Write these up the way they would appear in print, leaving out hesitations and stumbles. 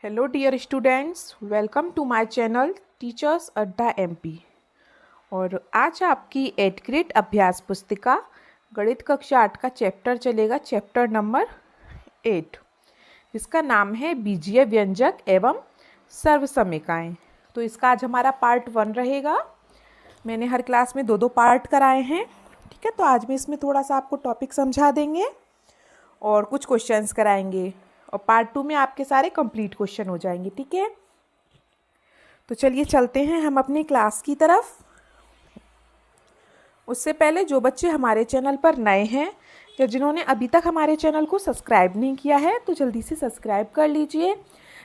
Hello dear students, welcome to my channel Teachers Adda MP. और आज आपकी 8th ग्रेड अभ्यास पुस्तिका गणित कक्षा 8 का चैप्टर चलेगा, चैप्टर नंबर 8, जिसका नाम है बीजीय व्यंजक एवं सर्वसमीकाएँ। तो इसका आज हमारा पार्ट 1 रहेगा। मैंने हर क्लास में 2-2 पार्ट कराए हैं, ठीक है। तो आज मैं इसमें थोड़ा सा आपको टॉपिक समझा देंगे और कुछ क्वेश्चंस कराएंगे, और पार्ट 2 में आपके सारे कंप्लीट क्वेश्चन हो जाएंगे, ठीक है। तो चलिए चलते हैं हम अपनी क्लास की तरफ। उससे पहले जो बच्चे हमारे चैनल पर नए हैं या जिन्होंने अभी तक हमारे चैनल को सब्सक्राइब नहीं किया है, तो जल्दी से सब्सक्राइब कर लीजिए,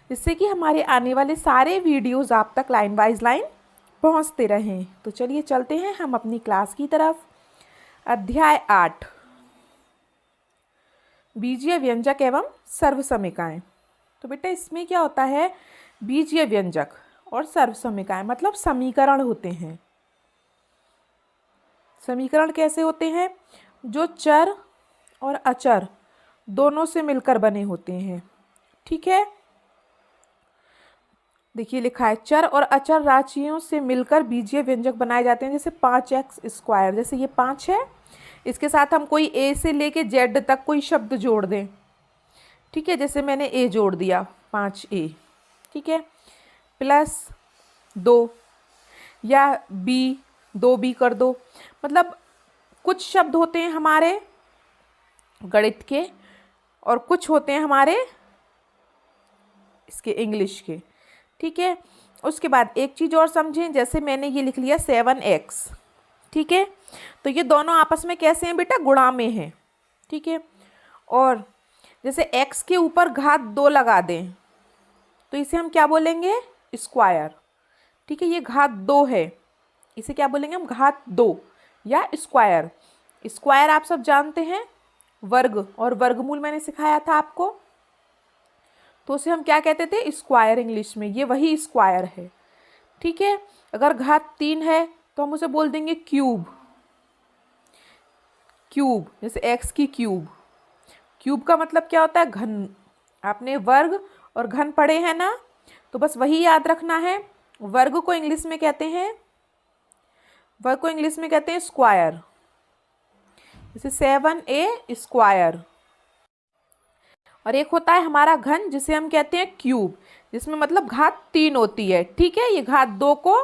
जिससे कि हमारे आने वाले सारे वीडियोज़ आप तक लाइन वाइज लाइन पहुँचते रहें। तो चलिए चलते हैं हम अपनी क्लास की तरफ। अध्याय 8, बीजीय व्यंजक एवं सर्वसमीकाएँ। तो बेटा इसमें क्या होता है, बीजीय व्यंजक और सर्वसमीकाएँ मतलब समीकरण होते हैं। समीकरण कैसे होते हैं? जो चर और अचर दोनों से मिलकर बने होते हैं, ठीक है। देखिए लिखा है, चर और अचर राशियों से मिलकर बीजीय व्यंजक बनाए जाते हैं। जैसे 5x², जैसे ये 5 है, इसके साथ हम कोई a से लेके z तक कोई शब्द जोड़ दें, ठीक है। जैसे मैंने a जोड़ दिया, 5a, ठीक है, प्लस 2, या b 2b कर दो। मतलब कुछ शब्द होते हैं हमारे गणित के और कुछ होते हैं हमारे इसके इंग्लिश के, ठीक है। उसके बाद एक चीज़ और समझें, जैसे मैंने ये लिख लिया 7x, ठीक है। तो ये दोनों आपस में कैसे हैं बेटा? गुणा में हैं, ठीक है। और जैसे x के ऊपर घात 2 लगा दें तो इसे हम क्या बोलेंगे? स्क्वायर, ठीक है। ये घात 2 है, इसे क्या बोलेंगे हम? घात 2 या स्क्वायर। स्क्वायर आप सब जानते हैं, वर्ग, और वर्गमूल मैंने सिखाया था आपको, तो उसे हम क्या कहते थे? स्क्वायर इंग्लिश में। ये वही स्क्वायर है, ठीक है। अगर घात 3 है तो हम उसे बोल देंगे क्यूब। क्यूब जैसे x की क्यूब। क्यूब का मतलब क्या होता है? घन। आपने वर्ग और घन पढ़े हैं ना, तो बस वही याद रखना है। वर्ग को इंग्लिश में कहते हैं, वर्ग को इंग्लिश में कहते हैं स्क्वायर। जैसे 7a²। और एक होता है हमारा घन, जिसे हम कहते हैं क्यूब, जिसमें मतलब घात 3 होती है, ठीक है। ये घात 2 को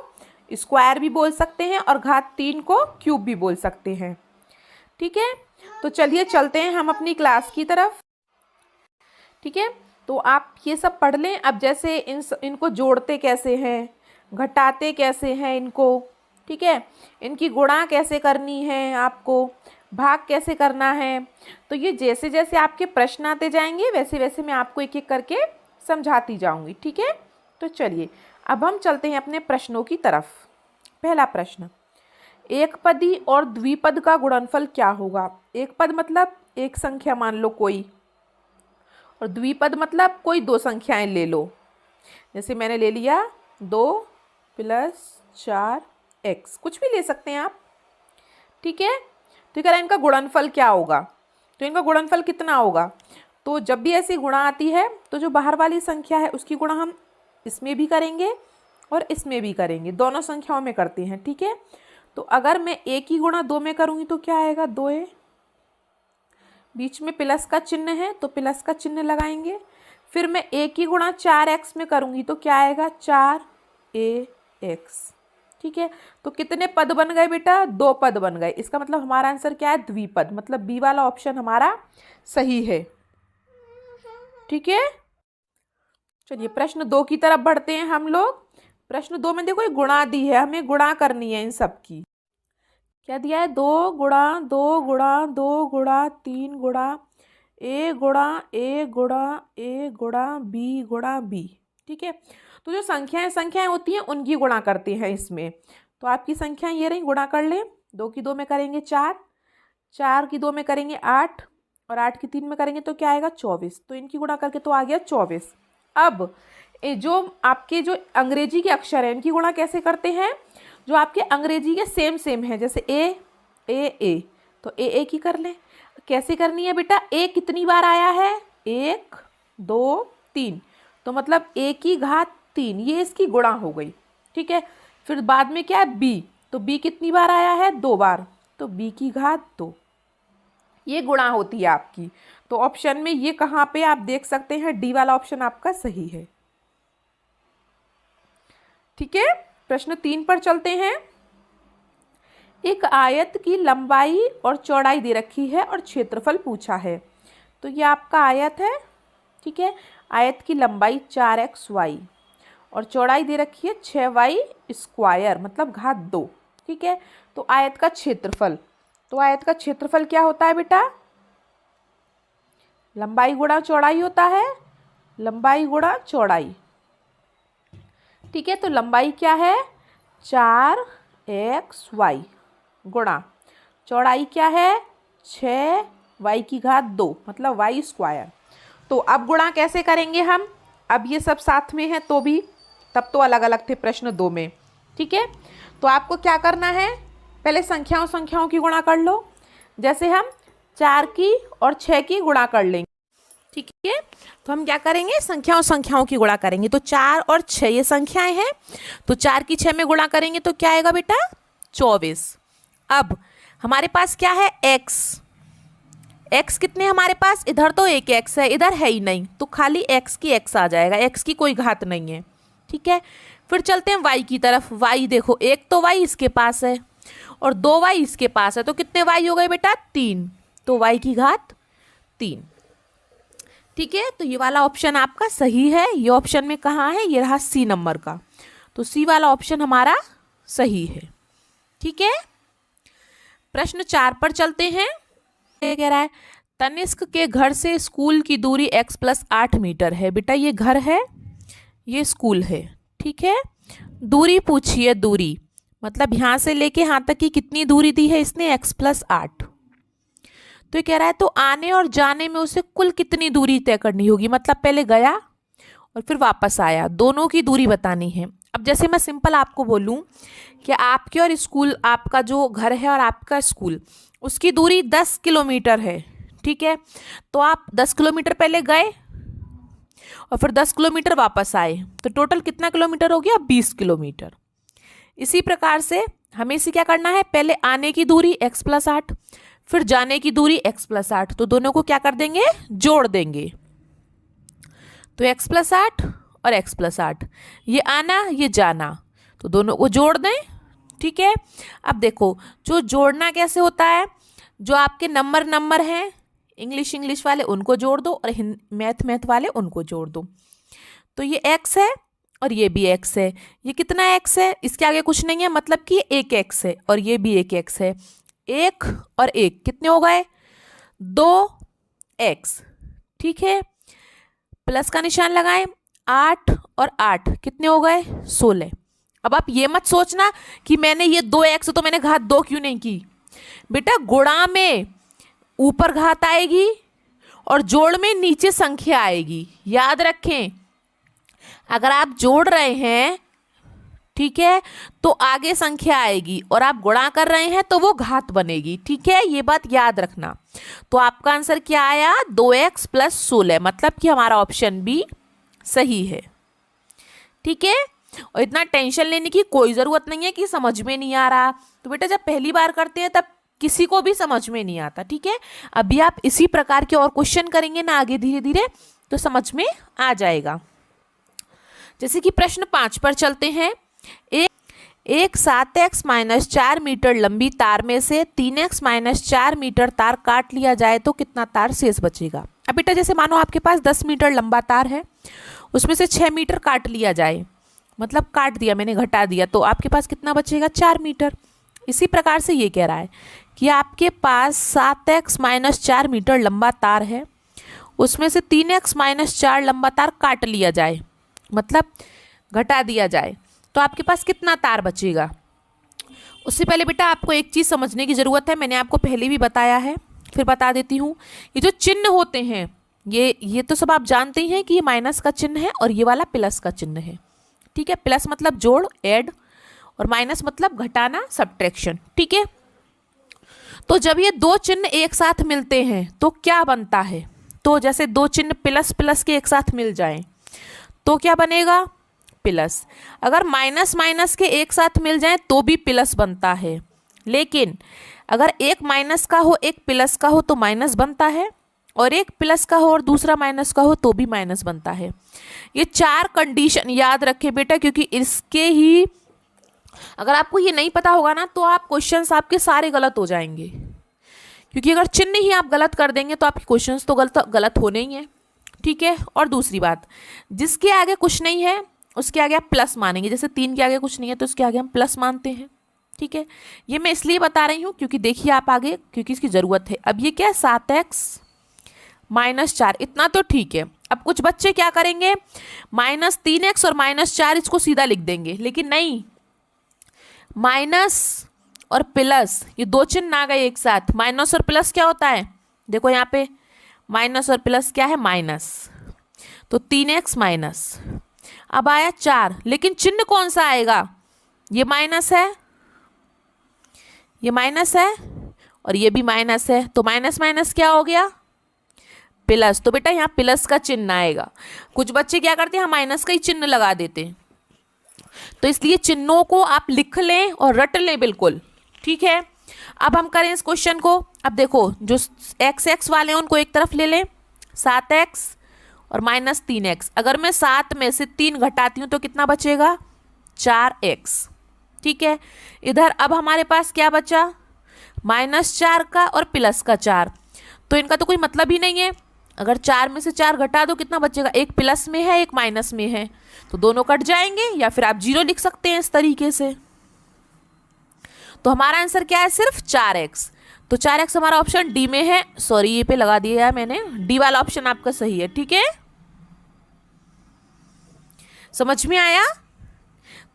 स्क्वायर भी बोल सकते हैं और घात 3 को क्यूब भी बोल सकते हैं, ठीक है। तो चलिए चलते हैं हम अपनी क्लास की तरफ, ठीक है। तो आप ये सब पढ़ लें। अब जैसे इनको जोड़ते कैसे हैं, घटाते कैसे हैं इनको, ठीक है। इनकी गुणा कैसे करनी है, आपको भाग कैसे करना है, तो ये जैसे जैसे आपके प्रश्न आते जाएंगे वैसे वैसे मैं आपको एक एक करके समझाती जाऊंगी, ठीक है। तो चलिए अब हम चलते हैं अपने प्रश्नों की तरफ। पहला प्रश्न, एक पदी और द्विपद का गुणनफल क्या होगा? एक पद मतलब एक संख्या मान लो कोई, और द्विपद मतलब कोई दो संख्याएं ले लो। जैसे मैंने ले लिया 2 + 4x, कुछ भी ले सकते हैं आप, ठीक है। तो कह रहा है इनका गुणनफल क्या होगा, तो इनका गुणनफल कितना होगा? तो जब भी ऐसी गुणा आती है तो जो बाहर वाली संख्या है उसकी गुणा हम इसमें भी करेंगे और इसमें भी करेंगे, दोनों संख्याओं में करते हैं, ठीक है। तो अगर मैं a की गुणा 2 में करूँगी तो क्या आएगा? 2a, बीच में प्लस का चिन्ह है तो प्लस का चिन्ह लगाएंगे। फिर मैं a की गुणा 4x में करूँगी तो क्या आएगा? 4ax, ठीक है। तो कितने पद बन गए बेटा? 2 पद बन गए। इसका मतलब हमारा आंसर क्या है? द्विपद, मतलब बी वाला ऑप्शन हमारा सही है, ठीक है। चलिए प्रश्न 2 की तरफ बढ़ते हैं हम लोग। प्रश्न 2 में देखो, ये गुणा दी है, हमें गुणा करनी है इन सब की। क्या दिया है? 2 गुणा 2 गुणा 2 गुणा 3 गुणा a गुणा a गुणा a गुणा b गुणा b, ठीक है। तो जो संख्याएं होती हैं उनकी गुणा करते हैं इसमें। तो आपकी संख्याएं ये रही, गुणा कर लें। 2 की 2 में करेंगे 4, 4 की 2 में करेंगे 8, और 8 की 3 में करेंगे तो क्या आएगा? 24। तो इनकी गुणा करके तो आ गया 24। अब जो आपके जो अंग्रेजी के अक्षर हैं इनकी गुणा कैसे करते हैं? जो आपके अंग्रेजी के सेम है, जैसे ए, तो ए की कर लें। कैसे करनी है बेटा? ए कितनी बार आया है? 1 2 3, तो मतलब a की घात 3, ये इसकी गुणा हो गई। ठीक है, फिर बाद में क्या है b, तो b कितनी बार आया है, 2 बार, तो b की घात 2, ये गुणा होती है आपकी। तो ऑप्शन में ये कहाँ पे आप देख सकते हैं, डी वाला ऑप्शन आपका सही है। ठीक है, प्रश्न 3 पर चलते हैं। एक आयत की लंबाई और चौड़ाई दे रखी है और क्षेत्रफल पूछा है। तो ये आपका आयत है। ठीक है, आयत की लंबाई 4xy और चौड़ाई दे रखी है 6y² मतलब घात 2। ठीक है, तो आयत का क्षेत्रफल, तो आयत का क्षेत्रफल क्या होता है बेटा, लंबाई गुणा चौड़ाई होता है, लंबाई गुणा चौड़ाई। ठीक है, तो लंबाई क्या है 4xy गुणा चौड़ाई क्या है 6y की घात 2 मतलब y²। तो अब गुणा कैसे करेंगे हम, अब ये सब साथ में है तो भी, तब तो अलग अलग थे प्रश्न 2 में। ठीक है, तो आपको क्या करना है, पहले संख्याओं की गुणा कर लो। जैसे हम 4 की और 6 की गुणा कर लेंगे। ठीक है, तो हम क्या करेंगे, संख्याओं की गुणा करेंगे। तो 4 और 6 ये संख्याएं हैं, तो 4 की 6 में गुणा करेंगे तो क्या आएगा बेटा 24। अब हमारे पास क्या है x कितने हमारे पास, इधर तो एक x है, इधर है ही नहीं, तो खाली x की x आ जाएगा, x की कोई घात नहीं है। ठीक है, फिर चलते हैं y की तरफ। y देखो, एक तो y इसके पास है और 2y इसके पास है, तो कितने y हो गए बेटा 3, तो y की घात 3। ठीक है, तो ये वाला ऑप्शन आपका सही है। ये ऑप्शन में कहाँ है, ये रहा सी नंबर का, तो सी वाला ऑप्शन हमारा सही है। ठीक है, प्रश्न 4 पर चलते हैं। ये कह रहा है तनिष्क के घर से स्कूल की दूरी x + 8 मीटर है। बेटा ये घर है, ये स्कूल है। ठीक है, दूरी पूछिए, दूरी मतलब यहाँ से लेके यहाँ तक की कितनी दूरी दी है इसने, x + 8। तो ये कह रहा है तो आने और जाने में उसे कुल कितनी दूरी तय करनी होगी, मतलब पहले गया और फिर वापस आया, दोनों की दूरी बतानी है। अब जैसे मैं सिंपल आपको बोलूं कि आपके और स्कूल, आपका जो घर है और आपका स्कूल, उसकी दूरी 10 किलोमीटर है। ठीक है, तो आप 10 किलोमीटर पहले गए और फिर 10 किलोमीटर वापस आए, तो टोटल कितना किलोमीटर हो गया 20 किलोमीटर। इसी प्रकार से हमें इसे क्या करना है, पहले आने की दूरी x + 8, फिर जाने की दूरी x + 8, तो दोनों को क्या कर देंगे, जोड़ देंगे। तो x + 8 और x + 8, ये आना ये जाना, तो दोनों को जोड़ दें। ठीक है, अब देखो जो जोड़ना कैसे होता है, जो आपके नंबर हैं इंग्लिश वाले उनको जोड़ दो और मैथ वाले उनको जोड़ दो। तो ये x है और ये भी x है, ये कितना x है, इसके आगे कुछ नहीं है, मतलब कि एक x है और ये भी एक x है। 1 और 1 कितने हो गए 2x। ठीक है, प्लस का निशान लगाएं, 8 और 8 कितने हो गए 16। अब आप ये मत सोचना कि मैंने ये 2x तो मैंने घात 2 क्यों नहीं की, बेटा गुणा में ऊपर घात आएगी और जोड़ में नीचे संख्या आएगी, याद रखें। अगर आप जोड़ रहे हैं, ठीक है, तो आगे संख्या आएगी और आप गुणा कर रहे हैं तो वो घात बनेगी। ठीक है, ये बात याद रखना। तो आपका आंसर क्या आया 2x + 16, मतलब कि हमारा ऑप्शन बी सही है। ठीक है, और इतना टेंशन लेने की कोई ज़रूरत नहीं है कि समझ में नहीं आ रहा, तो बेटा जब पहली बार करते हैं तब किसी को भी समझ में नहीं आता। ठीक है, अभी आप इसी प्रकार के और क्वेश्चन करेंगे ना आगे धीरे धीरे, तो समझ में आ जाएगा। जैसे कि प्रश्न 5 पर चलते हैं। एक 7x - 4 मीटर लंबी तार में से 3x - 4 मीटर तार काट लिया जाए तो कितना तार शेष बचेगा। अब बेटा जैसे मानो आपके पास 10 मीटर लंबा तार है, उसमें से 6 मीटर काट लिया जाए, मतलब काट दिया मैंने, घटा दिया, तो आपके पास कितना बचेगा 4 मीटर। इसी प्रकार से ये कह रहा है कि आपके पास 7x - 4 मीटर लंबा तार है, उसमें से 3x - 4 लंबा तार काट लिया जाए, मतलब घटा दिया जाए, तो आपके पास कितना तार बचेगा। उससे पहले बेटा आपको एक चीज़ समझने की ज़रूरत है, मैंने आपको पहले भी बताया है, फिर बता देती हूँ। ये जो चिन्ह होते हैं, ये तो सब आप जानते ही हैं कि ये माइनस का चिन्ह है और ये वाला प्लस का चिन्ह है। ठीक है, प्लस मतलब जोड़ ऐड और माइनस मतलब घटाना सब्ट्रैक्शन। ठीक है, तो जब ये दो चिन्ह एक साथ मिलते हैं तो क्या बनता है, तो जैसे दो चिन्ह प्लस प्लस के एक साथ मिल जाएं तो क्या बनेगा, प्लस। अगर माइनस माइनस के एक साथ मिल जाए तो भी प्लस बनता है, लेकिन अगर एक माइनस का हो एक प्लस का हो तो माइनस बनता है, और एक प्लस का हो और दूसरा माइनस का हो तो भी माइनस बनता है। ये 4 कंडीशन याद रखें बेटा, क्योंकि इसके ही अगर आपको ये नहीं पता होगा ना तो आप क्वेश्चंस आपके सारे गलत हो जाएंगे, क्योंकि अगर चिन्ह ही आप गलत कर देंगे तो आपके क्वेश्चंस तो गलत होने ही है। ठीक है। और दूसरी बात, जिसके आगे कुछ नहीं है उसके आगे आप प्लस मानेंगे, जैसे 3 के आगे कुछ नहीं है तो उसके आगे हम प्लस मानते हैं। ठीक है। ये मैं इसलिए बता रही हूँ क्योंकि देखिए आप आगे, क्योंकि इसकी ज़रूरत है। अब ये क्या है, 7x -4, इतना तो ठीक है। अब कुछ बच्चे क्या करेंगे, -3x और -4 इसको सीधा लिख देंगे, लेकिन नहीं, माइनस और प्लस ये 2 चिन्ह आ गए एक साथ। माइनस और प्लस क्या होता है, देखो यहाँ पे माइनस और प्लस क्या है, माइनस, तो 3x माइनस। अब आया 4, लेकिन चिन्ह कौन सा आएगा, ये माइनस है, ये माइनस है और ये भी माइनस है, तो माइनस माइनस क्या हो गया, प्लस। तो बेटा यहाँ प्लस का चिन्ह आएगा। कुछ बच्चे क्या करते हैं, माइनस का ही चिन्ह लगा देते हैं, तो इसलिए चिन्हों को आप लिख लें और रट लें बिल्कुल। ठीक है। अब हम करें इस क्वेश्चन को। अब देखो जो x वाले हैं उनको एक तरफ ले लें, 7x और -3x। अगर मैं 7 में से 3 घटाती हूँ तो कितना बचेगा, 4x। ठीक है। इधर अब हमारे पास क्या बचा, -4 का और प्लस का 4, तो इनका तो कोई मतलब ही नहीं है। अगर 4 में से 4 घटा दो कितना बचेगा, एक प्लस में है एक माइनस में है, तो दोनों कट जाएंगे, या फिर आप 0 लिख सकते हैं इस तरीके से। तो हमारा आंसर क्या है, सिर्फ 4x। तो 4x हमारा ऑप्शन डी में है। सॉरी ये पे लगा दिया है मैंने, डी वाला ऑप्शन आपका सही है। ठीक है, समझ में आया।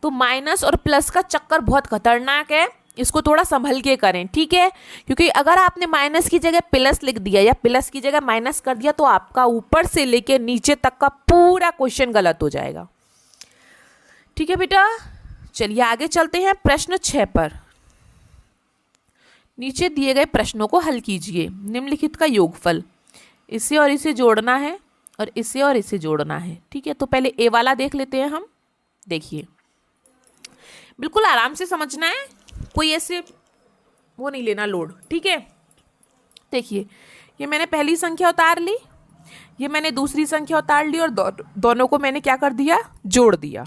तो माइनस और प्लस का चक्कर बहुत खतरनाक है, इसको थोड़ा संभल के करें। ठीक है, क्योंकि अगर आपने माइनस की जगह प्लस लिख दिया या प्लस की जगह माइनस कर दिया तो आपका ऊपर से लेके नीचे तक का पूरा क्वेश्चन गलत हो जाएगा। ठीक है बेटा, चलिए आगे चलते हैं प्रश्न 6 पर। नीचे दिए गए प्रश्नों को हल कीजिए। निम्नलिखित का योगफल, इसे और इसे जोड़ना है और इसे और इसे जोड़ना है। ठीक है, तो पहले ए वाला देख लेते हैं हम। देखिए बिल्कुल आराम से समझना है, कोई ऐसे वो नहीं लेना लोड। ठीक है, देखिए ये मैंने पहली संख्या उतार ली, ये मैंने दूसरी संख्या उतार ली और दोनों को मैंने क्या कर दिया, जोड़ दिया।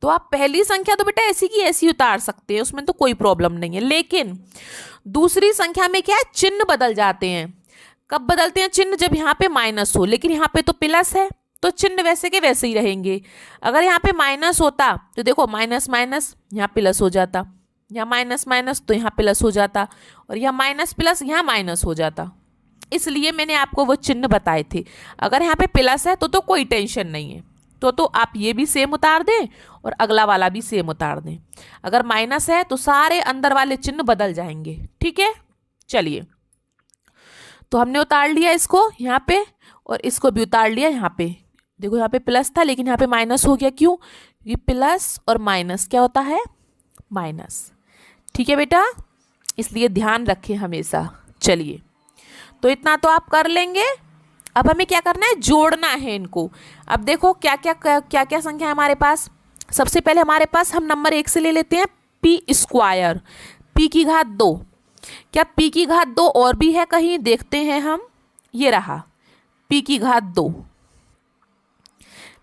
तो आप पहली संख्या तो बेटा ऐसी की ऐसी उतार सकते हैं, उसमें तो कोई प्रॉब्लम नहीं है, लेकिन दूसरी संख्या में क्या है, चिन्ह बदल जाते हैं। कब बदलते हैं चिन्ह, जब यहाँ पे माइनस हो, लेकिन यहाँ पे तो प्लस है तो चिन्ह वैसे के वैसे ही रहेंगे। अगर यहाँ पे माइनस होता तो देखो माइनस माइनस यहाँ प्लस हो जाता, यहाँ माइनस माइनस तो यहाँ प्लस हो जाता, और यहाँ माइनस प्लस यहाँ माइनस हो जाता। इसलिए मैंने आपको वो चिन्ह बताए थे। अगर यहाँ पे प्लस है तो कोई टेंशन नहीं है, तो आप ये भी सेम उतार दें और अगला वाला भी सेम उतार दें। अगर माइनस है तो सारे अंदर वाले चिन्ह बदल जाएंगे। ठीक है, चलिए तो हमने उतार लिया इसको यहाँ पे और इसको भी उतार लिया यहाँ पे। देखो यहाँ पे प्लस था लेकिन यहाँ पे माइनस हो गया, क्यों, ये प्लस और माइनस क्या होता है, माइनस। ठीक है बेटा, इसलिए ध्यान रखें हमेशा। चलिए तो इतना तो आप कर लेंगे। अब हमें क्या करना है, जोड़ना है इनको। अब देखो क्या क्या संख्या है हमारे पास। सबसे पहले हमारे पास हम नंबर 1 से ले लेते हैं, p², p की घात 2। क्या p की घात 2 और भी है कहीं, देखते हैं हम। ये रहा p की घात 2,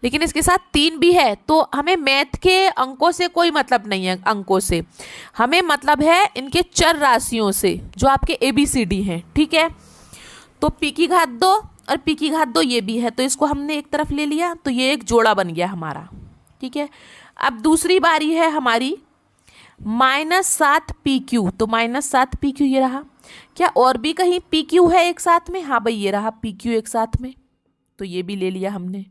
लेकिन इसके साथ 3 भी है। तो हमें मैथ के अंकों से कोई मतलब नहीं है, अंकों से हमें मतलब है इनके चर राशियों से जो आपके ABCD हैं। ठीक है, तो p की घात 2 और p की घात 2 ये भी है, तो इसको हमने एक तरफ ले लिया, तो ये एक जोड़ा बन गया हमारा। ठीक है, अब दूसरी बारी है हमारी -7pq, तो -7pq ये रहा। क्या और भी कहीं pq है एक साथ में, हाँ भाई ये रहा pq एक साथ में, तो ये भी ले लिया हमने।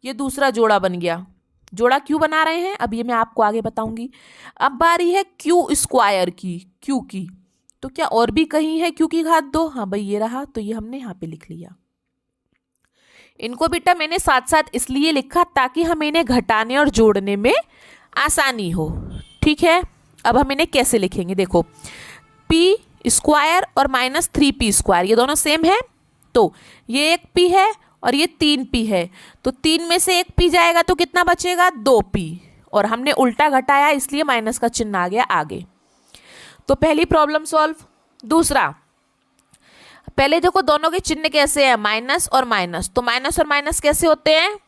ये दूसरा जोड़ा बन गया। जोड़ा क्यों बना रहे हैं अब ये मैं आपको आगे बताऊंगी। अब बारी है q² की, q की, तो क्या और भी कहीं है q की घात 2, हाँ भाई ये रहा, तो ये हमने यहाँ पे लिख लिया। इनको बेटा मैंने साथ साथ इसलिए लिखा ताकि हमें इन्हें घटाने और जोड़ने में आसानी हो। ठीक है, अब हम इन्हें कैसे लिखेंगे, देखो p² और -3p², ये दोनों सेम है, तो ये एक p है और ये 3p है, तो 3 में से 1p जाएगा तो कितना बचेगा, 2p, और हमने उल्टा घटाया इसलिए माइनस का चिन्ह आ गया आगे। तो पहली प्रॉब्लम सॉल्व। दूसरा, पहले देखो दोनों के चिन्ह कैसे हैं, माइनस और माइनस, तो माइनस और माइनस कैसे होते हैं,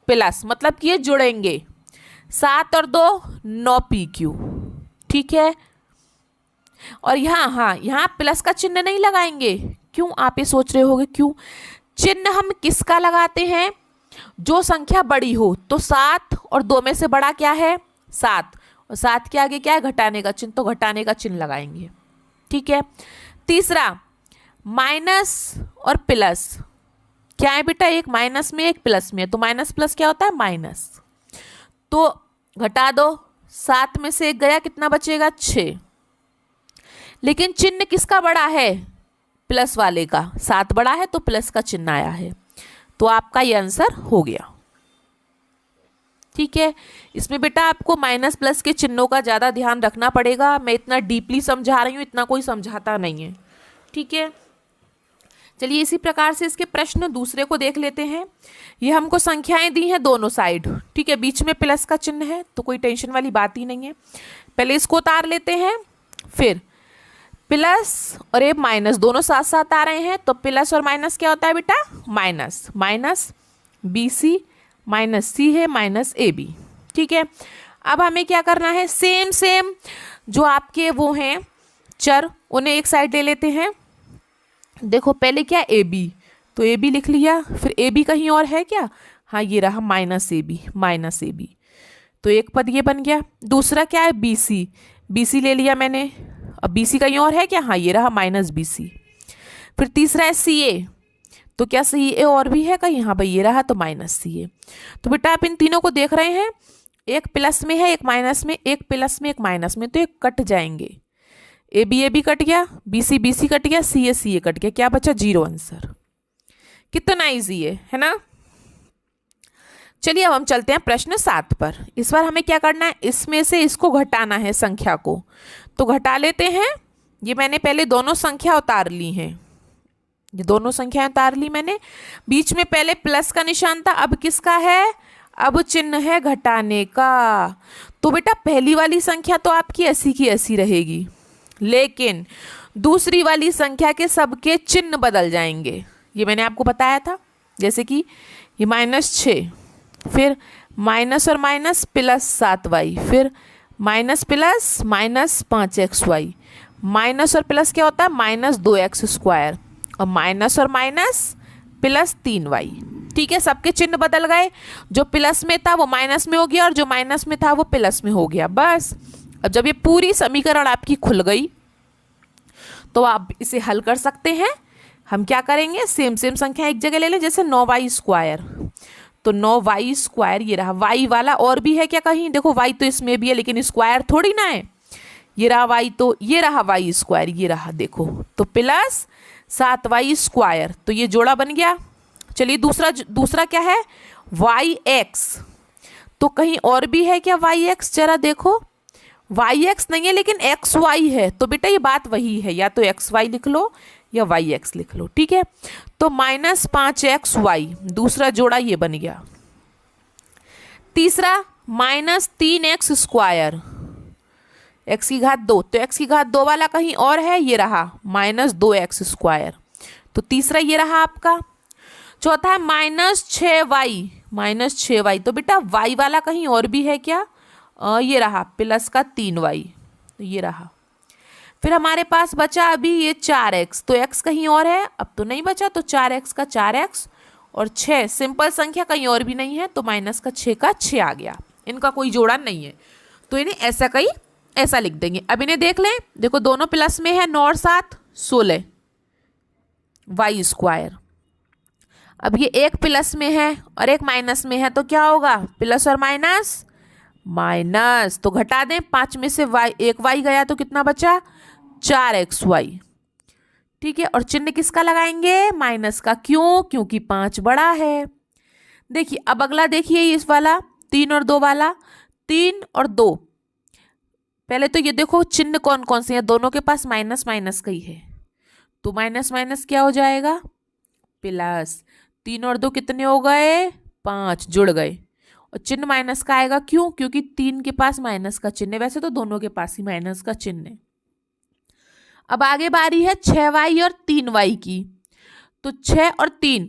प्लस, मतलब कि ये जुड़ेंगे, 7 और 2 9pq, ठीक है। और यहाँ, हाँ, यहाँ प्लस का चिन्ह नहीं लगाएंगे, क्यों, आप ये सोच रहे होगे क्यों। चिन्ह हम किसका लगाते हैं, जो संख्या बड़ी हो, तो 7 और 2 में से बड़ा क्या है, 7, और 7 के आगे क्या है, घटाने का चिन्ह, तो घटाने का चिन्ह लगाएंगे, ठीक है। तीसरा, माइनस और प्लस क्या है बेटा, एक माइनस में एक प्लस में, तो माइनस प्लस क्या होता है, माइनस, तो घटा दो, 7 में से 1 गया, कितना बचेगा, 6। लेकिन चिन्ह किसका बड़ा है, प्लस वाले का, 7 बड़ा है तो प्लस का चिन्ह आया है, तो आपका ये आंसर हो गया, ठीक है। इसमें बेटा आपको माइनस प्लस के चिन्हों का ज़्यादा ध्यान रखना पड़ेगा, मैं इतना डीपली समझा रही हूँ, इतना कोई समझाता नहीं है, ठीक है। चलिए इसी प्रकार से इसके प्रश्न दूसरे को देख लेते हैं। ये हमको संख्याएं दी हैं दोनों साइड, ठीक है, बीच में प्लस का चिन्ह है, तो कोई टेंशन वाली बात ही नहीं है। पहले इसको उतार लेते हैं, फिर प्लस और ये माइनस दोनों साथ साथ आ रहे हैं, तो प्लस और माइनस क्या होता है बेटा, minus, minus B C minus C है माइनस ए बी, ठीक है। अब हमें क्या करना है, सेम सेम जो आपके वो हैं चर, उन्हें एक साइड ले लेते हैं। देखो पहले क्या, ए बी, तो ए बी लिख लिया, फिर ए बी कहीं और है क्या, हाँ ये रहा minus A B, minus A B, तो एक पद ये बन गया। दूसरा क्या है, बी सी, बी सी ले लिया मैंने, अब बी सी कहीं और है क्या, हाँ ये रहा माइनस बी सी। फिर तीसरा है सी ए, तो क्या सी ए और भी है कहीं, हाँ भाई ये रहा, तो माइनस सी ए। तो बेटा आप इन तीनों को देख रहे हैं, एक प्लस में है एक माइनस में, एक प्लस में एक माइनस में, तो एक कट जाएंगे, ए बी कट गया, बी सी कट गया, सी ए कट गया, क्या बचा, 0 आंसर। कितना इजी है ना। चलिए अब हम चलते हैं प्रश्न 7 पर। इस बार हमें क्या करना है, इसमें से इसको घटाना है संख्या को, तो घटा लेते हैं। ये मैंने पहले दोनों संख्या उतार ली हैं, ये दोनों संख्याएं उतार ली मैंने, बीच में पहले प्लस का निशान था, अब किसका है, अब चिन्ह है घटाने का। तो बेटा पहली वाली संख्या तो आपकी ऐसी की ऐसी रहेगी, लेकिन दूसरी वाली संख्या के सबके चिन्ह बदल जाएंगे, ये मैंने आपको बताया था। जैसे कि ये -6, फिर माइनस और माइनस प्लस 7y, फिर minus plus minus 5xy, minus और प्लस क्या होता है, -2x², और माइनस और माइनस प्लस 3y, ठीक है। सबके चिन्ह बदल गए, जो प्लस में था वो माइनस में हो गया, और जो माइनस में था वो प्लस में हो गया, बस। अब जब ये पूरी समीकरण आपकी खुल गई तो आप इसे हल कर सकते हैं। हम क्या करेंगे, सेम सेम संख्या एक जगह ले लें, जैसे 9y², तो 9y² ये रहा, y वाला और भी है क्या कहीं, देखो y तो इसमें भी है लेकिन स्क्वायर थोड़ी ना है, ये रहा y, तो ये रहा y², ये रहा देखो, तो प्लस 7y², तो ये जोड़ा बन गया। चलिए दूसरा क्या है, yx, तो कहीं और भी है क्या yx, जरा देखो, yx नहीं है लेकिन xy है, तो बेटा ये बात वही है, या तो xy लिख लो या yx लिख लो, ठीक है। तो -5xy दूसरा जोड़ा ये बन गया। तीसरा -3x², x की घात 2, तो x की घात 2 वाला कहीं और है, ये रहा -2x², तो तीसरा ये रहा आपका। चौथा -6y, तो बेटा y वाला कहीं और भी है क्या, ये रहा प्लस का 3y, तो ये रहा। फिर हमारे पास बचा अभी ये 4x, तो x कहीं और है, अब तो नहीं बचा, तो 4x का 4x, और 6 सिंपल संख्या कहीं और भी नहीं है, तो माइनस का 6 का 6 आ गया, इनका कोई जोड़ा नहीं है, तो इन्हें ऐसा कहीं ऐसा लिख देंगे। अब इन्हें देख लें, देखो दोनों प्लस में है, 9 और 7 16 y²। अब ये एक प्लस में है और एक माइनस में है, तो क्या होगा, प्लस और माइनस माइनस, तो घटा दें, 5 में से एक y गया, तो कितना बचा, 4xy, ठीक है। और चिन्ह किसका लगाएंगे, माइनस का, क्यों, क्योंकि 5 बड़ा है। देखिए अब अगला देखिए इस वाला 3 और 2 वाला, 3 और 2, पहले तो ये देखो चिन्ह कौन कौन से हैं, दोनों के पास माइनस माइनस का ही है, तो माइनस माइनस क्या हो जाएगा, प्लस। 3 और 2 कितने हो गए? 5, जुड़ गए। और चिन्ह माइनस का आएगा, क्यों? क्योंकि 3 के पास माइनस का चिन्ह है, वैसे तो दोनों के पास ही माइनस का चिन्ह है। अब आगे बारी है 6y और 3y की। तो 6 और 3,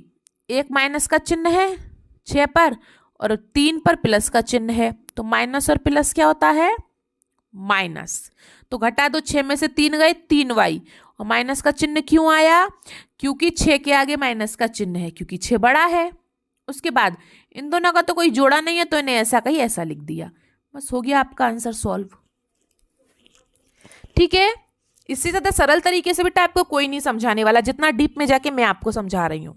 एक माइनस का चिन्ह है 6 पर और 3 पर प्लस का चिन्ह है, तो माइनस और प्लस क्या होता है? माइनस। तो घटा दो, 6 में से 3 गए, 3y, और माइनस का चिन्ह क्यों आया? क्योंकि 6 के आगे माइनस का चिन्ह है, क्योंकि 6 बड़ा है। उसके बाद इन दोनों का तो कोई जोड़ा नहीं है, तो इन्हें ऐसा कहीं ऐसा लिख दिया, बस हो गया आपका आंसर सॉल्व। ठीक है, इससे ज्यादा सरल तरीके से बेटा आपको कोई नहीं समझाने वाला, जितना डीप में जाके मैं आपको समझा रही हूं।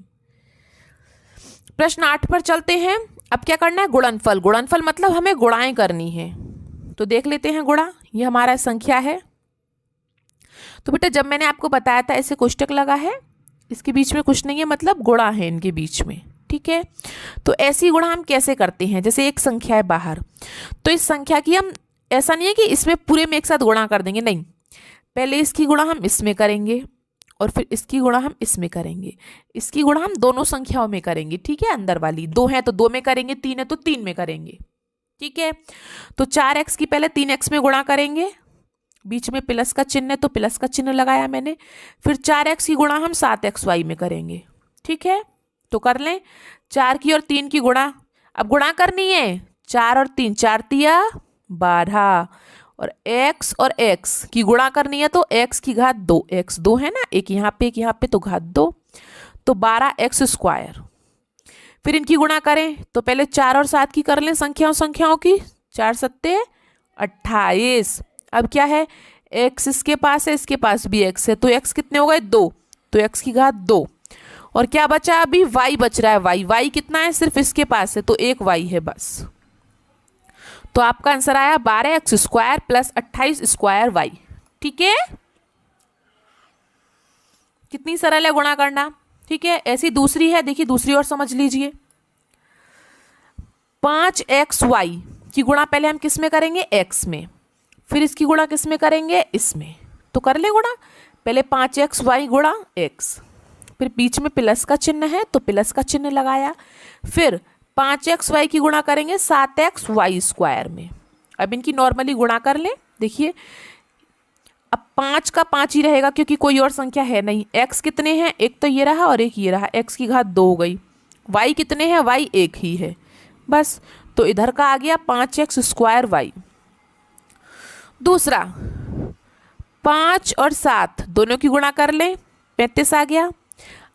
प्रश्न 8 पर चलते हैं। अब क्या करना है? गुणनफल। गुणनफल मतलब हमें गुणाएं करनी है, तो देख लेते हैं गुणा। ये हमारा संख्या है। तो बेटा जब मैंने आपको बताया था ऐसे कोष्टक लगा है, इसके बीच में कुछ नहीं है, मतलब गुणा है इनके बीच में। ठीक है, तो ऐसी गुणा हम कैसे करते हैं? जैसे एक संख्या है बाहर, तो इस संख्या की हम, ऐसा नहीं है कि इसमें पूरे में एक साथ गुणा कर देंगे, नहीं, पहले इसकी गुणा हम इसमें करेंगे और फिर इसकी गुणा हम इसमें करेंगे, इसकी गुणा हम दोनों संख्याओं में करेंगे। ठीक है, अंदर वाली 2 है तो 2 में करेंगे, 3 है तो 3 में करेंगे। ठीक है, तो 4x की पहले 3x में गुणा करेंगे, बीच में प्लस का चिन्ह है तो प्लस का चिन्ह लगाया मैंने, फिर 4x की गुणा हम 7xy में करेंगे। ठीक है, तो कर लें 4 की और 3 की गुणा। अब गुणा करनी है 4 और 3, 4 तिया 12, और x और x की गुणा करनी है तो x की घात 2, x 2 है ना, एक यहाँ पे तो घात 2, तो 12x²। फिर इनकी गुणा करें तो पहले 4 और 7 की कर लें, संख्याओं की, 4 सत्ते 28। अब क्या है? x इसके पास है, इसके पास भी x है, तो x कितने हो गए? 2, तो x की घात 2। और क्या बचा? अभी y बच रहा है। y कितना है? सिर्फ इसके पास है, तो एक y है बस। तो आपका आंसर आया 12x² + 28² y। ठीक है, कितनी सरल है गुणा करना। ठीक है, ऐसी दूसरी है, देखिए दूसरी और समझ लीजिए। 5xy की गुणा पहले हम किस में करेंगे? x में, फिर इसकी गुणा किस में करेंगे? इसमें। तो कर ले गुणा, पहले 5xy गुणा x, फिर बीच में प्लस का चिन्ह है तो प्लस का चिन्ह लगाया, फिर 5xy की गुणा करेंगे 7xy² में। अब इनकी नॉर्मली गुणा कर लें, देखिए अब 5 का 5 ही रहेगा क्योंकि कोई और संख्या है नहीं। x कितने हैं? एक तो ये रहा और एक ये रहा, x की घात 2 हो गई। y कितने हैं? y एक ही है बस, तो इधर का आ गया 5x² y। दूसरा 5 और 7 दोनों की गुणा कर लें, 35 आ गया।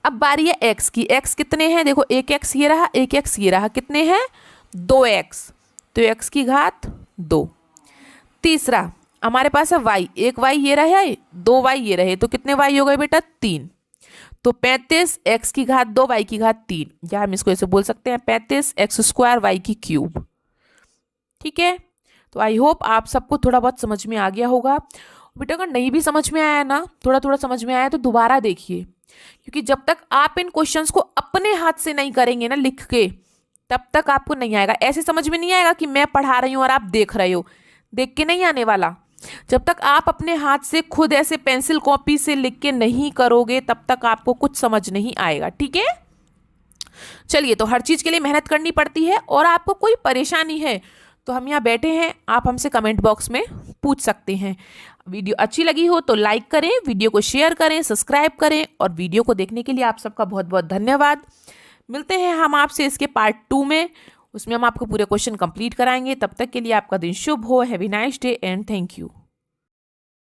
अब बारी है x की, x कितने हैं? देखो एक x ये रहा, एक x ये रहा, कितने हैं? 2x, तो x की घात 2। तीसरा हमारे पास है y, एक y ये रहे, 2 y ये रहे, तो कितने y हो गए बेटा? 3, तो 35 x की घात 2 y की घात 3, या हम इसको ऐसे बोल सकते हैं 35x² y³। ठीक है, तो आई होप आप सबको थोड़ा बहुत समझ में आ गया होगा। बेटा अगर नहीं भी समझ में आया ना, थोड़ा थोड़ा समझ में आया तो दोबारा देखिए, क्योंकि जब तक आप इन क्वेश्चंस को अपने हाथ से नहीं करेंगे ना लिख के, तब तक आपको नहीं आएगा। ऐसे समझ में नहीं आएगा कि मैं पढ़ा रही हूँ और आप देख रहे हो, देख के नहीं आने वाला। जब तक आप अपने हाथ से खुद ऐसे पेंसिल कॉपी से लिख के नहीं करोगे, तब तक आपको कुछ समझ नहीं आएगा। ठीक है, चलिए, तो हर चीज के लिए मेहनत करनी पड़ती है, और आपको कोई परेशानी है तो हम यहाँ बैठे हैं, आप हमसे कमेंट बॉक्स में पूछ सकते हैं। वीडियो अच्छी लगी हो तो लाइक करें, वीडियो को शेयर करें, सब्सक्राइब करें, और वीडियो को देखने के लिए आप सबका बहुत बहुत धन्यवाद। मिलते हैं हम आपसे इसके पार्ट 2 में, उसमें हम आपको पूरे क्वेश्चन कंप्लीट कराएंगे। तब तक के लिए आपका दिन शुभ हो। Have a nice day and thank you.